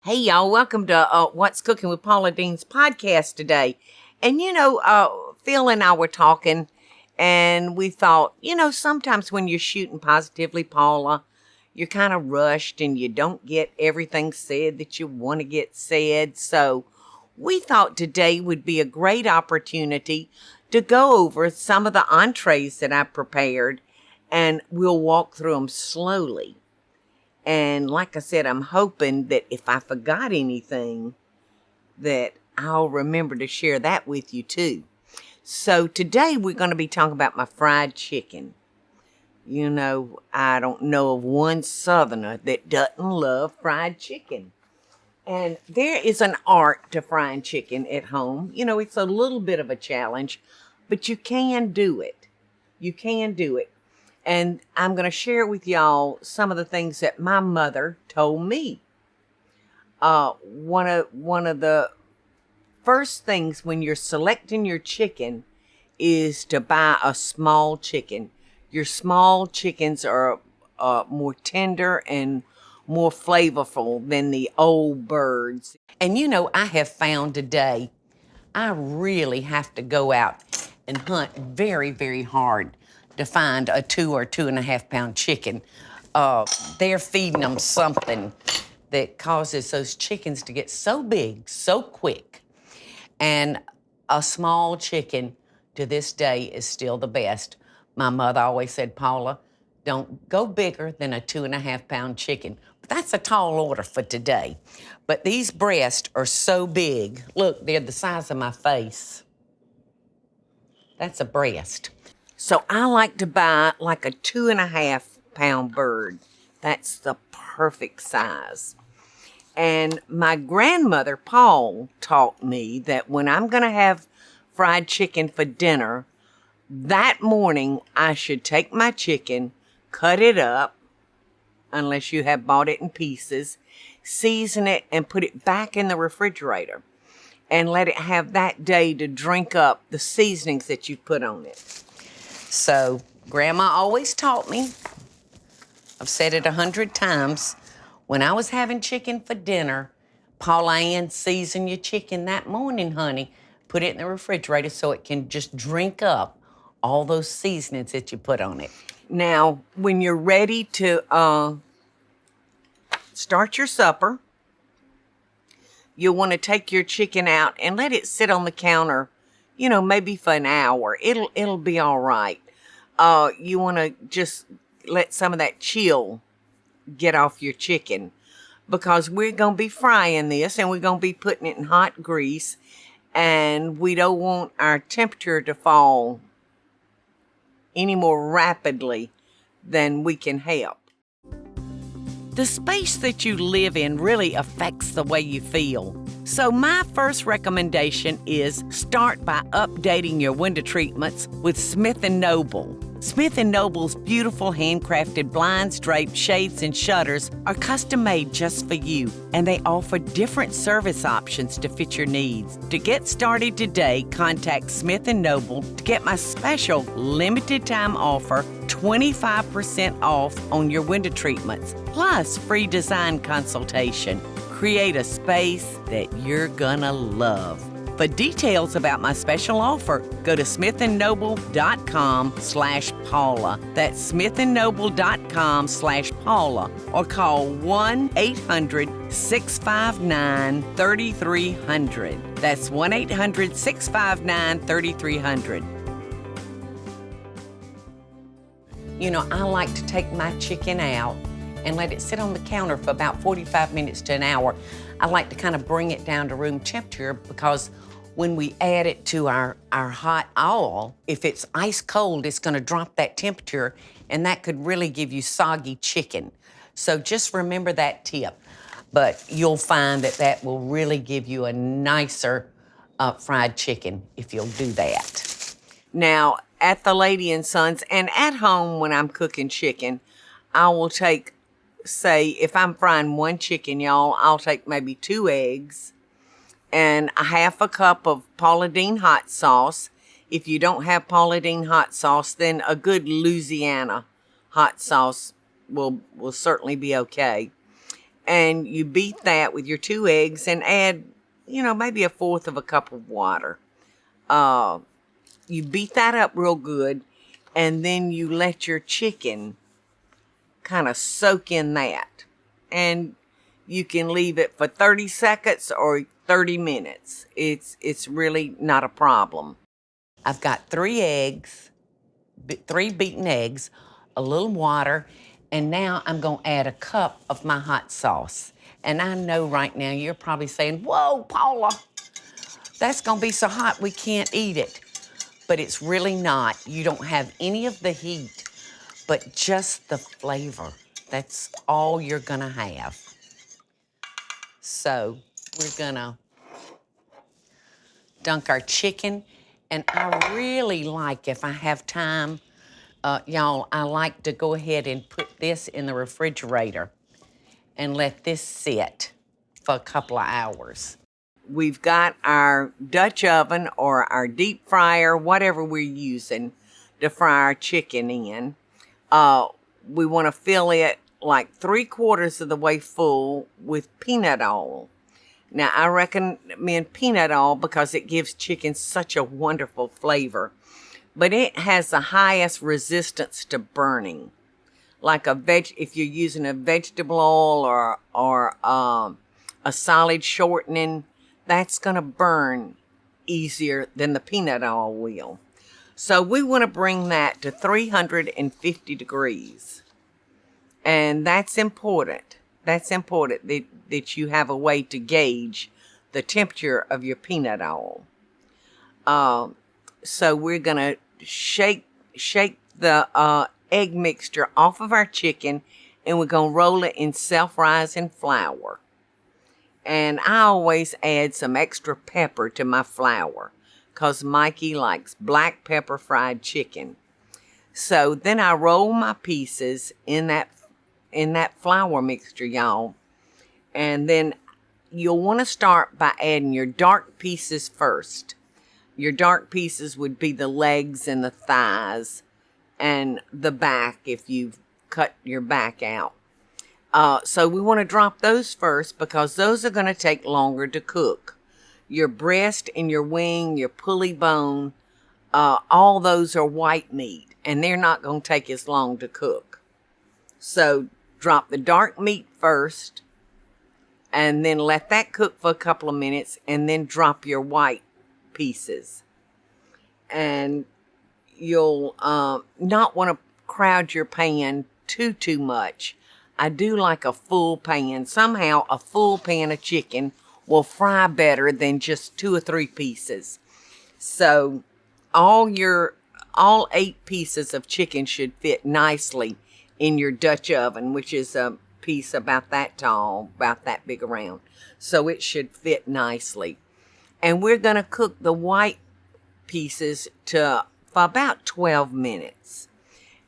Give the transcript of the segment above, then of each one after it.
Hey, y'all, welcome to What's Cooking with Paula Deen's podcast today. And, Phil and I were talking, and we thought, sometimes when you're shooting Positively Paula, you're kind of rushed and you don't get everything said that you want to get said. So we thought today would be a great opportunity to go over some of the entrees that I prepared, and we'll walk through them slowly. And like I said, I'm hoping that if I forgot anything, that I'll remember to share that with you too. So today we're going to be talking about my fried chicken. I don't know of one Southerner that doesn't love fried chicken. And there is an art to frying chicken at home. It's a little bit of a challenge, but you can do it. You can do it. And I'm going to share with y'all some of the things that my mother told me. One of the first things when you're selecting your chicken is to buy a small chicken. Your small chickens are more tender and more flavorful than the old birds. And I have found today, I really have to go out and hunt very, very hard to find a 2 or 2.5 pound chicken. They're feeding them something that causes those chickens to get so big, so quick. And a small chicken to this day is still the best. My mother always said, Paula, don't go bigger than a 2.5 pound chicken. But that's a tall order for today. But these breasts are so big. Look, they're the size of my face. That's a breast. So I like to buy like a 2.5 pound bird. That's the perfect size. And my grandmother, Paul, taught me that when I'm going to have fried chicken for dinner, that morning I should take my chicken, cut it up, unless you have bought it in pieces, season it, and put it back in the refrigerator. And let it have that day to drink up the seasonings that you put on it. So, Grandma always taught me, I've said it 100 times, when I was having chicken for dinner, Paula Ann, season your chicken that morning, honey. Put it in the refrigerator so it can just drink up all those seasonings that you put on it. Now, when you're ready to start your supper, you'll want to take your chicken out and let it sit on the counter, maybe for an hour. It'll be all right. You want to just let some of that chill get off your chicken, because we're going to be frying this and we're going to be putting it in hot grease, and we don't want our temperature to fall any more rapidly than we can help. The space that you live in really affects the way you feel. So my first recommendation is start by updating your window treatments with Smith & Noble. Smith & Noble's beautiful handcrafted blinds, drapes, shades, and shutters are custom-made just for you, and they offer different service options to fit your needs. To get started today, contact Smith & Noble to get my special limited-time offer, 25% off on your window treatments, plus free design consultation. Create a space that you're gonna love. For details about my special offer, go to smithandnoble.com/Paula. That's smithandnoble.com/Paula, or call 1-800-659-3300. That's 1-800-659-3300. I like to take my chicken out and let it sit on the counter for about 45 minutes to an hour. I like to kind of bring it down to room temperature, because when we add it to our hot oil, if it's ice cold, it's going to drop that temperature, and that could really give you soggy chicken. So just remember that tip. But you'll find that will really give you a nicer fried chicken if you'll do that. Now, at the Lady & Sons and at home when I'm cooking chicken, I will take, say, if I'm frying one chicken, y'all, I'll take maybe 2 eggs and a half a cup of Paula Deen hot sauce. If you don't have Paula Deen hot sauce, then a good Louisiana hot sauce will certainly be okay. And you beat that with your 2 eggs and add, maybe 1/4 of a cup of water. You beat that up real good, and then you let your chicken kind of soak in that. And you can leave it for 30 seconds or 30 minutes. It's really not a problem. I've got 3 eggs, 3 beaten eggs, a little water, and now I'm going to add a cup of my hot sauce. And I know right now you're probably saying, whoa, Paula, that's going to be so hot we can't eat it. But it's really not. You don't have any of the heat, but just the flavor. That's all you're going to have. So we're going to dunk our chicken. And I really like, if I have time, y'all, I like to go ahead and put this in the refrigerator and let this sit for a couple of hours. We've got our Dutch oven or our deep fryer, whatever we're using to fry our chicken in. We want to fill it like 3/4 of the way full with peanut oil. Now, I recommend peanut oil because it gives chicken such a wonderful flavor. But it has the highest resistance to burning. Like if you're using a vegetable oil or a solid shortening, that's going to burn easier than the peanut oil will. So we want to bring that to 350 degrees. And that's important. That's important that you have a way to gauge the temperature of your peanut oil. So we're going to shake the egg mixture off of our chicken, and we're going to roll it in self-rising flour. And I always add some extra pepper to my flour because Mikey likes black pepper fried chicken. So then I roll my pieces in that flour mixture, y'all. And then you'll want to start by adding your dark pieces first. Your dark pieces would be the legs and the thighs and the back if you've cut your back out. So we want to drop those first because those are going to take longer to cook. Your breast and your wing, your pulley bone, all those are white meat, and they're not going to take as long to cook. So drop the dark meat first, and then let that cook for a couple of minutes, and then drop your white pieces. And you'll not want to crowd your pan too much. I do like a full pan. Somehow a full pan of chicken will fry better than just 2 or 3 pieces. So all 8 pieces of chicken should fit nicely in your Dutch oven, which is a piece about that tall, about that big around. So it should fit nicely. And we're going to cook the white pieces for about 12 minutes.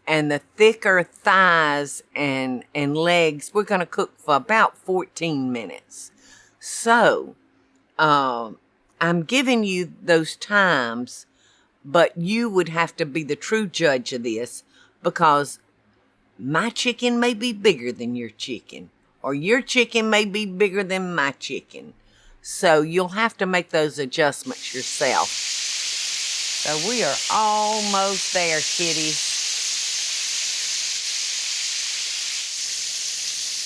And the thicker thighs and legs, we're going to cook for about 14 minutes. So, I'm giving you those times, but you would have to be the true judge of this because my chicken may be bigger than your chicken, or your chicken may be bigger than my chicken. So you'll have to make those adjustments yourself. So we are almost there, kitties.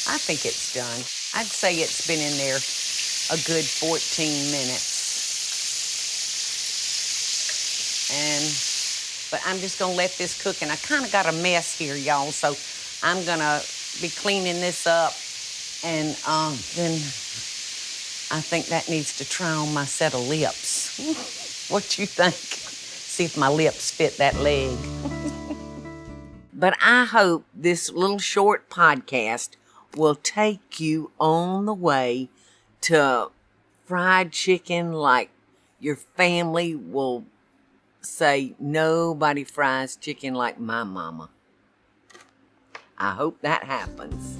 I think it's done. I'd say it's been in there a good 14 minutes. But I'm just gonna let this cook, and I kind of got a mess here, y'all, so I'm gonna be cleaning this up, and then I think that needs to try on my set of lips. What you think? See if my lips fit that leg. But I hope this little short podcast will take you on the way to fried chicken like your family will say, nobody fries chicken like my mama. I hope that happens.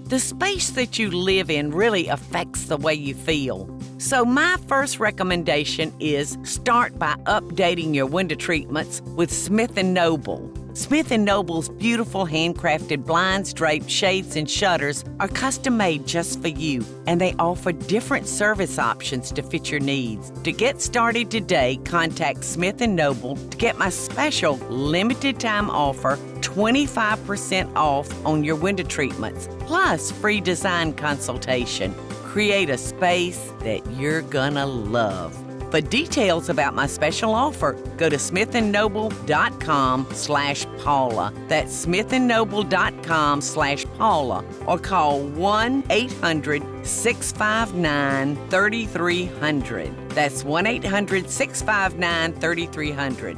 The space that you live in really affects the way you feel. So my first recommendation is start by updating your window treatments with Smith & Noble. Smith & Noble's beautiful handcrafted blinds, drapes, shades, and shutters are custom made just for you, and they offer different service options to fit your needs. To get started today, contact Smith & Noble to get my special limited time offer, 25% off on your window treatments, plus free design consultation. Create a space that you're gonna love. For details about my special offer, go to smithandnoble.com/Paula. That's smithandnoble.com/Paula, or call 1-800-659-3300. That's 1-800-659-3300.